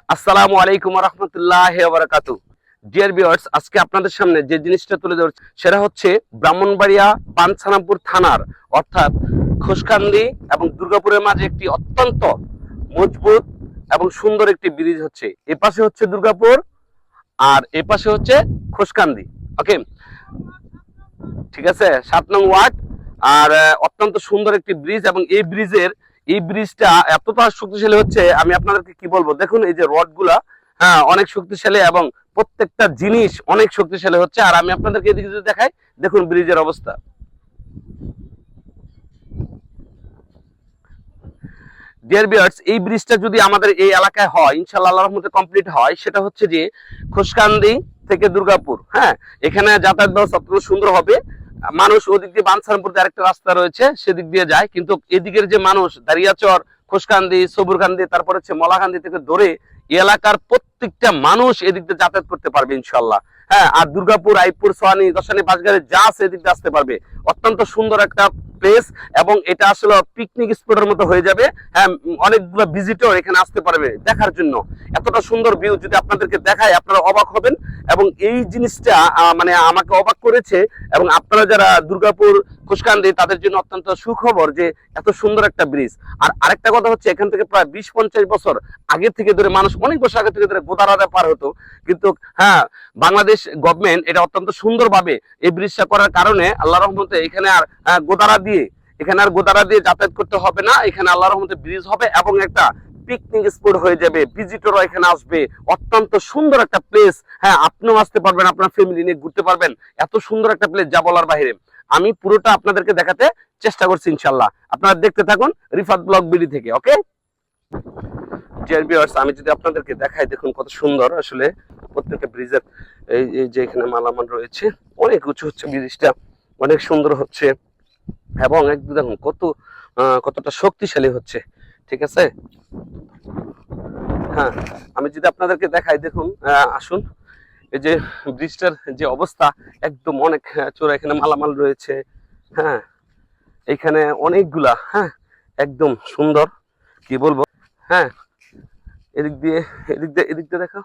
আসসালামু আলাইকুম ওয়া রাহমাতুল্লাহি ওয়া বারাকাতুহু। ডিয়ার ভিউয়ার্স, আজকে আপনাদের সামনে যে জিনিসটা তুলে ধরছি সেটা হচ্ছে ব্রাহ্মণবাড়িয়া পানছানাপুর থানার অর্থাৎ খোসকান্দি এবং দুর্গাপুরের মাঝে একটি অত্যন্ত মজবুত এবং সুন্দর একটি ব্রিজ হচ্ছে। এ পাশে হচ্ছে দুর্গাপুর আর এ পাশে হচ্ছে খোসকান্দি। ওকে, ঠিক আছে, 7 নং ওয়ার্ড। আর অত্যন্ত সুন্দর একটি ব্রিজ এবং এই ব্রিজটা এতটা শক্তিশালী হচ্ছে, আমি আপনাদেরকে কি বলবো। দেখুন এই যে রড গুলা, হ্যাঁ, অনেক শক্তিশালী এবং প্রত্যেকটা জিনিস অনেক শক্তিশালী হচ্ছে। আর আমি আপনাদেরকে এদিকে যদি দেখাই, দেখুন ব্রিজের অবস্থা। ডিয়ার ভিউয়ার্স, এই ব্রিজটা যদি আমাদের এই এলাকায় হয়, ইনশাআল্লাহ আল্লাহর রহমতে কমপ্লিট হয়, সেটা হচ্ছে যে খোসকান্দি থেকে দুর্গাপুর, হ্যাঁ, এখানে যাতায়াত ব্যবস্থা অত্যন্ত সুন্দর হবে। মানুষ ওদিক দিয়ে বানসারামপুর দিয়ে আরেকটা রাস্তা রয়েছে, সেদিক দিয়ে যায়, কিন্তু এদিকের যে মানুষ দারিয়াচর, খোসকান্দি, সবুরকান্দি, তারপর হচ্ছে মলাকান্দি থেকে ধরে এলাকার প্রত্যেকটা মানুষ এদিক দিয়ে যাতায়াত করতে পারবে ইনশাআল্লাহ। হ্যাঁ, আর দুর্গাপুর, আইপুর, সোয়ানি, দশানি, বাঁশগাড়ি যা আছে এদিক দিয়ে আসতে পারবে। অত্যন্ত সুন্দর একটা প্লেস এবং এটা আসলে পিকনিক স্পটের মতো হয়ে যাবে। হ্যাঁ, অনেকগুলো ভিজিটর এখানে আসতে পারবে দেখার জন্য। এতটা সুন্দর ভিউ যদি আপনাদেরকে দেখায়, আপনারা অবাক হবেন। এবং এই জিনিসটা মানে আমাকে অবাক করেছে। এবং আপনারা যারা দুর্গাপুর, খোসকান্দি, তাদের জন্য অত্যন্ত সুখবর যে এত সুন্দর একটা ব্রিজ। আর আরেকটা কথা হচ্ছে, এখান থেকে প্রায় 20-50 বছর আগে থেকে ধরে মানুষ অনেক বছর আগে থেকে ধরে গোদারাতে পার হতো, কিন্তু হ্যাঁ, বাংলাদেশ গভর্নমেন্ট এটা অত্যন্ত সুন্দরভাবে এই ব্রিজটা করার কারণে আল্লাহ রহমতে এখানে আর গোদারা দিয়ে যাতায়াত করতে হবে না। এখানে আল্লাহ রহমতে ব্রিজ হবে এবং একটা পিকনিক স্পট হয়ে যাবে, ভিজিটররা এখানে আসবে। অত্যন্ত সুন্দর একটা প্লেস। হ্যাঁ, আপনিও আসতে পারবেন, আপনার ফ্যামিলি নিয়ে ঘুরতে পারবেন। এত সুন্দর একটা প্লেস যা বলার বাইরে। আমি পুরোটা আপনাদেরকে দেখাতে চেষ্টা করছি ইনশাল্লাহ। আপনারা দেখতে থাকুন রিফাত ব্লগ বিডি থেকে। ওকে ডিয়ার ভিউয়ার্স, আমি যদি আপনাদেরকে দেখাই, দেখুন কত সুন্দর আসলে প্রত্যেকটা ব্রিজের এই যে এখানে মালামাল রয়েছে, অনেক উঁচু হচ্ছে ব্রিজটা, অনেক সুন্দর হচ্ছে এবং একদম দেখুন কতটা শক্তিশালী হচ্ছে। ঠিক আছে, হ্যাঁ, আমি যদি আপনাদেরকে দেখাই, দেখুন, আসুন, এই যে ব্রিজটার যে অবস্থা, একদম অনেক চোরা এখানে মালামাল রয়েছে। হ্যাঁ, এখানে অনেকগুলা, হ্যাঁ, একদম সুন্দর, কি বলবো। হ্যাঁ, এদিক দিয়ে দেখো,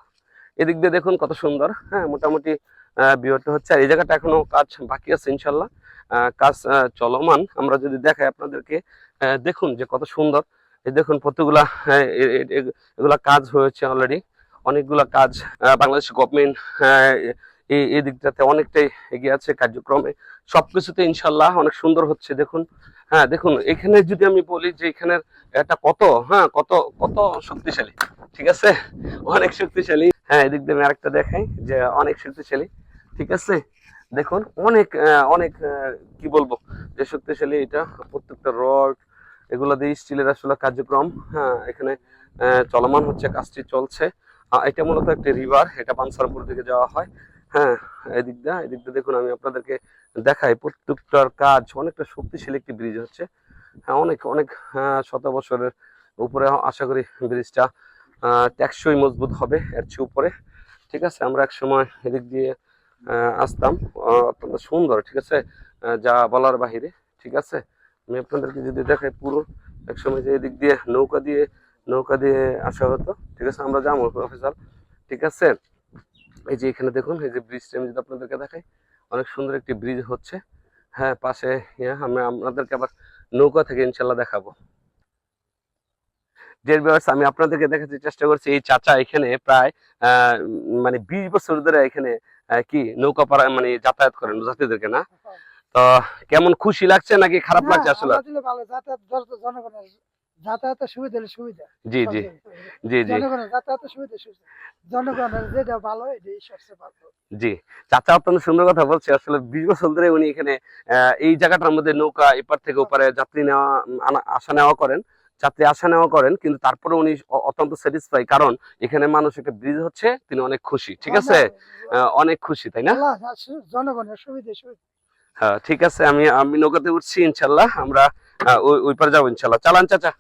এদিক দিয়ে দেখুন কত সুন্দর। হ্যাঁ, মোটামুটি বিয়েটা হচ্ছে। আর এই জায়গাটা এখনো কাজ বাকি আছে ইনশাল্লাহ, কাজ চলমান। আমরা যদি দেখাই আপনাদেরকে, দেখুন যে কত সুন্দর। এই দেখুন কতগুলা, এগুলা কাজ হয়েছে অলরেডি, অনেকগুলা কাজ। বাংলাদেশ গভর্নমেন্ট এই দিকটাতে অনেকটাই এগিয়ে আছে কার্যক্রমে, সবকিছুতে ইনশাল্লাহ অনেক সুন্দর হচ্ছে। দেখুন, হ্যাঁ, দেখুন এখানে যদি আমি বলি যে এখানের এটা কত, হ্যাঁ, কত কত শক্তিশালী। ঠিক আছে, অনেক শক্তিশালী। হ্যাঁ, এদিক দিয়ে আমি আরেকটা দেখাই যে অনেক শক্তিশালী। ঠিক আছে, দেখুন অনেক অনেক কি বলবো যে শক্তিশালী এটা। প্রত্যেকটা রড এগুলো দিয়ে স্টিলের আসলে কার্যক্রম, হ্যাঁ, এখানে চলমান হচ্ছে, কাজটি চলছে। এটা মূলত একটি রিভার, এটা পানসারপুর দিকে যাওয়া হয়। হ্যাঁ, এদিক দিয়ে দেখুন, আমি আপনাদেরকে দেখাই প্রত্যেকটার কাজ। অনেকটা শক্তিশালী একটি ব্রিজ হচ্ছে। হ্যাঁ, অনেক অনেক শত বছরের উপরে আশা করি ব্রিজটা টেকসই মজবুত হবে এর চেয়ে উপরে। ঠিক আছে, আমরা এক সময় এদিক দিয়ে আসতাম, অত্যন্ত সুন্দর। ঠিক আছে, যা বলার বাহিরে। ঠিক আছে, আমি আপনাদেরকে যদি দেখাই পুরো, এক সময় যে এদিক দিয়ে নৌকা দিয়ে আসা হতো। ঠিক আছে, আমরা যাবো প্রফেসর। ঠিক আছে, এই যে এখানে দেখুন, এই যে ব্রিজটা আমি যদি আপনাদেরকে দেখাই, অনেক সুন্দর একটি ব্রিজ হচ্ছে। হ্যাঁ, পাশে আমি আপনাদেরকে আবার নৌকা থেকে ইনশাল্লাহ দেখাবো। ডিয়ার ভিউয়ার্স, আমি আপনাদেরকে দেখাতে চেষ্টা করছি, এই চাচা এখানে প্রায় মানে 20 বছর ধরে এখানে কি নৌকা পাড়া মানে যাতায়াত করেন যাত্রীদেরকে, না? তো কেমন খুশি লাগছে নাকি খারাপ লাগছে আসলে? ভালো জনগণের যাতায়াতের সুবিধা হলে সুবিধা। জি জি জি জি জনগণের যাতায়াতের সুবিধা সুবিধা, জনগণের যেটা ভালো এটাই সবচেয়ে ভালো। জি, চাচা অত্যন্ত সুন্দর কথা বলছে। আসলে 20 বছর ধরে উনি এখানে এই জায়গাটার মধ্যে নৌকা এপার থেকে ওপারে যাত্রী নেওয়া আসা নেওয়া করেন, যাত্রী আসা নেওয়া করেন, কিন্তু তারপরে উনি অত্যন্ত স্যাটিসফাই, কারণ এখানে মানুষ একটা ব্রিজ হচ্ছে, তিনি অনেক খুশি। ঠিক আছে, অনেক খুশি, তাই না? জনগণের সুবিধা সুবিধা। হ্যাঁ, ঠিক আছে, আমি নৌকাতে উঠছি ইনশাল্লাহ। আমরা ওই পারে যাবো ইনশাল্লাহ। চালান চাচা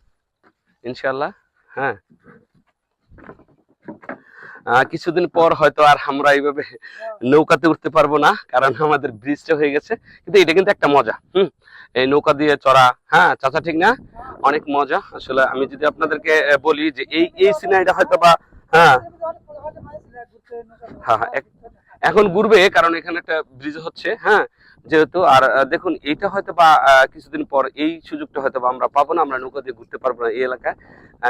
ইনশাল্লাহ। হ্যাঁ, কিছুদিন পর হয়তো আর আমরা এইভাবে নৌকাতে উঠতে পারবো না, কারণ আমাদের ব্রিজটা হয়ে গেছে। কিন্তু এটা কিন্তু একটা মজা, এই নৌকা দিয়ে চড়া। হ্যাঁ চাচা, ঠিক না? অনেক মজা আসলে। আমি যদি আপনাদেরকে বলি যে এই সিনারিটা হয়তো বা হ্যাঁ অনেক মাছ ছিল, ঘুরতে নৌকা হ্যাঁ হ্যাঁ, এখন ঘুরবে কারণ এখানে একটা ব্রিজ হচ্ছে, হ্যাঁ, যেহেতু আর দেখুন এইটা হয়তো বা কিছুদিন পর এই সুযোগটা হয়তো বা আমরা পাবো না, আমরা নৌকা দিয়ে ঘুরতে পারবো না এই এলাকায়,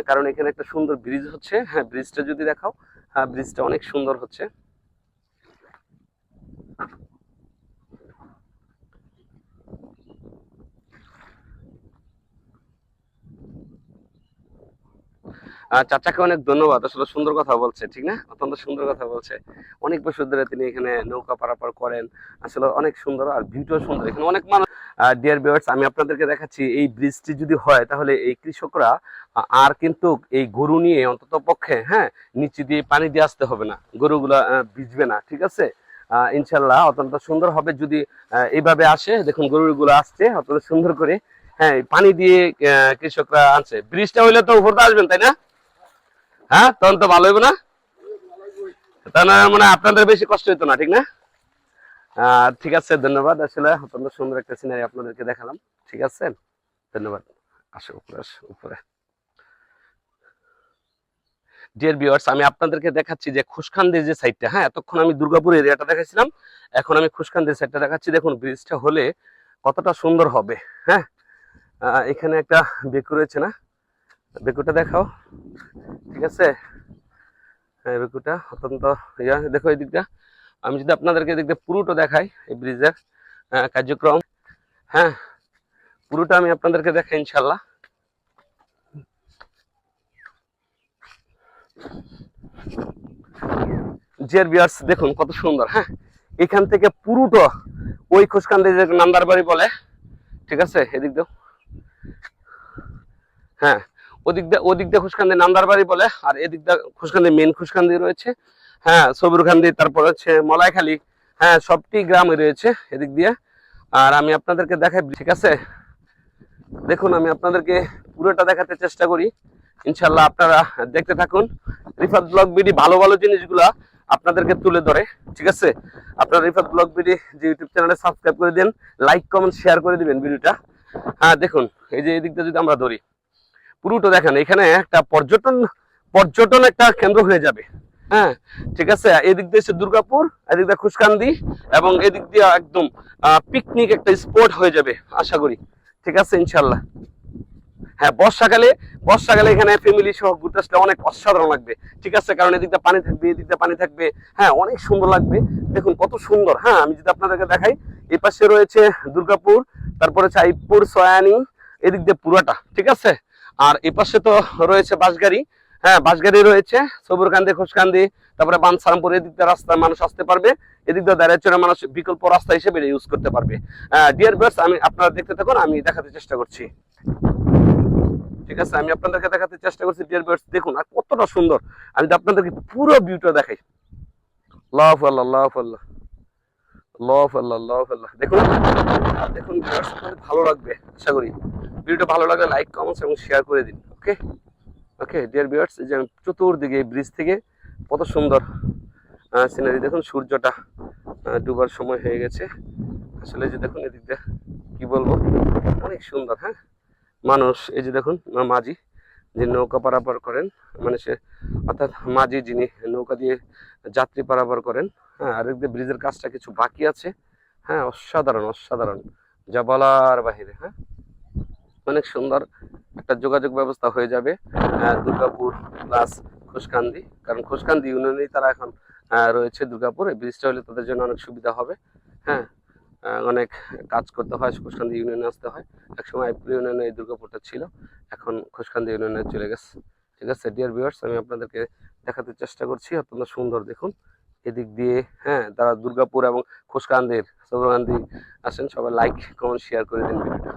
কারণ এখানে একটা সুন্দর ব্রিজ হচ্ছে। হ্যাঁ, ব্রিজটা যদি দেখাও, হ্যাঁ ব্রিজটা অনেক সুন্দর হচ্ছে। চাচাকে অনেক ধন্যবাদ, আসলে সুন্দর কথা বলছে, ঠিক না, অত্যন্ত সুন্দর কথা বলছে। অনেক বছর ধরে তিনি এখানে নৌকা পারাপার করেন, আসলে অনেক সুন্দর, আর ভিউটাও সুন্দর, এখানে অনেক মানুষ। ডিয়ার ভিউয়ার্স, আমি আপনাদেরকে দেখাচ্ছি এই ব্রিজটি যদি হয় তাহলে এই কৃষকরা আর কিন্তু এই গরু নিয়ে অন্তত পক্ষে, হ্যাঁ, নিচে দিয়ে পানি দিয়ে আসতে হবে না, গরুগুলা ভিজবে না, ঠিক আছে। ইনশাল্লাহ অত্যন্ত সুন্দর হবে যদি এইভাবে আসে। দেখুন গরুগুলো আসছে অত্যন্ত সুন্দর করে, হ্যাঁ, পানি দিয়ে কৃষকরা আনছে। ব্রিজটা হইলে তো উপর দিয়ে আসবেন, তাই না? হ্যাঁ, তখন তো ভালো হইব না? তা না মানে আপনাদের বেশি কষ্ট হইতো না, ঠিক না? ঠিক আছে, ধন্যবাদ। আসলে অত্যন্ত সুন্দর একটা সিনারি আপনাদেরকে দেখালাম, ঠিক আছে, ধন্যবাদ। আসো উপরে, আসো উপরে। ডিয়ার ভিউয়ার্স, আমি আপনাদেরকে দেখাচ্ছি যে খুশখান্দির যে সাইডটা, হ্যাঁ, এতক্ষণ আমি দুর্গাপুর এরিয়াটা দেখাচ্ছিলাম, এখন আমি খুশখান্দির সাইডটা দেখাচ্ছি। দেখুন ব্রিজটা হলে কতটা সুন্দর হবে। হ্যাঁ, এখানে একটা বেকু রয়েছে না, বেকুটা দেখাও, ঠিক আছে। হ্যাঁ, বেকুটা অত্যন্ত দেখো এই দিকটা, আমি যদি আপনাদেরকে এদিক দিয়ে পুরোটা দেখাই এই ব্রিজের কার্যক্রম, হ্যাঁ, পুরোটা আমি আপনাদেরকে দেখাই ইনশাল্লাহ। ডিয়ার ভিউয়ার্স, দেখুন কত সুন্দর। হ্যাঁ, এখান থেকে পুরোটা ওই খুশকান্দি যে নান্দার বাড়ি বলে, ঠিক আছে, এদিক দিয়ে, হ্যাঁ, ওদিক দিয়ে খুশকান্দি নান্দার বাড়ি বলে, আর এদিক দিয়ে খুশকান্দি মেন খুশকান্দি রয়েছে, হ্যাঁ, সবুরখান্দি, তারপর হচ্ছে মলাইখালী, হ্যাঁ, সবটি গ্রামে রয়েছে এদিক দিয়ে। আর আমি আপনাদেরকে দেখাই, ঠিক আছে, দেখুন আমি আপনাদেরকে পুরোটা দেখাতে চেষ্টা করি, ইনশাল্লাহ আপনারা দেখতে থাকুন। রিফাত ব্লগ বিডি ভালো ভালো জিনিসগুলা আপনাদেরকে তুলে ধরে, ঠিক আছে। আপনারা রিফাত ব্লগ বিডি যে ইউটিউব চ্যানেলে সাবস্ক্রাইব করে দেন, লাইক কমেন্ট শেয়ার করে দিবেন ভিডিওটা। হ্যাঁ, দেখুন এই যে এই দিকটা যদি আমরা ধরি, পুরোটা দেখেন, এখানে একটা পর্যটন একটা কেন্দ্র হয়ে যাবে। হ্যাঁ, ঠিক আছে, এদিক দিয়ে হচ্ছে দুর্গাপুর, এদিক দিয়ে খুশকান্দি, এবং এদিক দিয়ে একদম পিকনিক একটা স্পট হয়ে যাবে আশা করি, ঠিক আছে, ইনশাল্লাহ। হ্যাঁ, বর্ষাকালে এখানে ফ্যামিলি সহ ঘুরতে আসলে অনেক অসাধারণ লাগবে, ঠিক আছে, কারণ এদিকটা পানি থাকবে, এদিকটা পানি থাকবে, হ্যাঁ, অনেক সুন্দর লাগবে। দেখুন কত সুন্দর। হ্যাঁ, আমি যদি আপনাদেরকে দেখাই, এই পাশে রয়েছে দুর্গাপুর, তারপরে চাইপুর, সয়ানি, এদিক দিয়ে পুরাটা, ঠিক আছে। আর এই পাশে তো রয়েছে বাঁশগাড়ি, হ্যাঁ, বাঁশগাড়ি রয়েছে, সবুরকান্দি, খুশকান্দি, তারপরে বানসারামপুর, এদিক দিয়ে রাস্তায় মানুষ আসতে পারবে, এদিক দিয়ে দাঁড়িয়ে চড়ে মানুষ বিকল্প রাস্তা হিসেবে ইউজ করতে পারবে। ডিয়ার ভিউয়ার্স, আমি আপনারা দেখতে থাকুন, আমি দেখাতে চেষ্টা করছি, ঠিক আছে, আমি আপনাদেরকে দেখাতে চেষ্টা করছি। ডিয়ার ভিউয়ার্স, দেখুন আর কতটা সুন্দর, আমি যদি আপনাদেরকে পুরো ভিউটা দেখাই। লাভ আল্লাহ, লাভ আল্লাহ, লাভ আল্লাহ, লাভ আল্লাহ। দেখুন দেখুন viewers, আপনাদের ভালো লাগবে আশা করি। ভিডিওটা ভালো লাগলে লাইক কমেন্টস এবং শেয়ার করে দিন। ওকে ওকে ডিয়ার ভিউয়ার্স, এই যে আমি চতুর্দিকে এই ব্রিজ থেকে কত সুন্দর সিনারি, দেখুন সূর্যটা ডুবার সময় হয়ে গেছে আসলে। যে দেখুন এদিক দিয়ে কি বলবো, অনেক সুন্দর। হ্যাঁ, মানুষ এই যে দেখুন মাঝি যে নৌকা পারাপার করেন, মানে সে অর্থাৎ মাঝি যিনি নৌকা দিয়ে যাত্রী পারাপার করেন। হ্যাঁ, আর এদিকে ব্রিজের কাজটা কিছু বাকি আছে। হ্যাঁ, অসাধারণ অসাধারণ, যা বলার বাহিরে। হ্যাঁ, অনেক সুন্দর একটা যোগাযোগ ব্যবস্থা হয়ে যাবে দুর্গাপুর প্লাস খুশকান্দি, কারণ খুশকান্দি ইউনিয়নেই তারা এখন রয়েছে। দুর্গাপুর এই ব্রিজটা হলে তাদের জন্য অনেক সুবিধা হবে। হ্যাঁ, অনেক কাজ করতে হয়, খুশকান্দি ইউনিয়নে আসতে হয়। একসময় আইপুর ইউনিয়নে এই দুর্গাপুরটা ছিল, এখন খুশকান্দি ইউনিয়নে চলে গেছে, ঠিক আছে। ডিয়ার ভিউয়ার্স, আমি আপনাদেরকে দেখাতে চেষ্টা করছি, অত্যন্ত সুন্দর দেখুন এদিক দিয়ে। হ্যাঁ, তারা দুর্গাপুর এবং খুশকান্দির সৌরকান্দি আসেন, সবাই লাইক কমেন্ট শেয়ার করে দিন ভিডিওটা,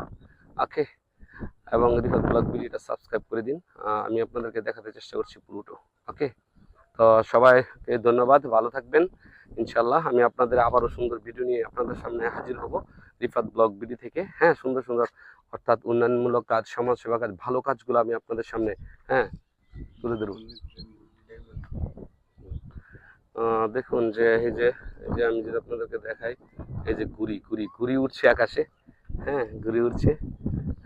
ওকে, এবং রিফাত ব্লগ ভিডিওটা সাবস্ক্রাইব করে দিন। আমি আপনাদেরকে দেখাতে চেষ্টা করছি পুরোটা, ওকে। তো সবাইকে ধন্যবাদ, ভালো থাকবেন ইনশাল্লাহ। আমি আপনাদের আবারও সুন্দর ভিডিও নিয়ে আপনাদের সামনে হাজির হব রিফাত ব্লগ ভিডিও থেকে। হ্যাঁ, সুন্দর সুন্দর অর্থাৎ উন্নয়নমূলক কাজ, সমাজ সেবা কাজ, ভালো কাজগুলো আমি আপনাদের সামনে, হ্যাঁ, তুলে ধরব। দেখুন যে এই যে আমি যদি আপনাদেরকে দেখাই, এই যে ঘুড়ি উঠছে আকাশে। হ্যাঁ, ঘুড়ি উঠছে,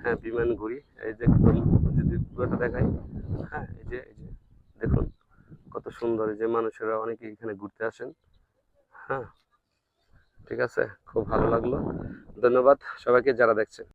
হ্যাঁ, বিমান ঘুড়ি, এই যে একদম যদি পুরোটা দেখাই, হ্যাঁ, এই যে দেখুন কত সুন্দর, যে মানুষেরা অনেকে এখানে ঘুরতে আসেন। হ্যাঁ, ঠিক আছে, খুব ভালো লাগলো। ধন্যবাদ সবাইকে যারা দেখছেন।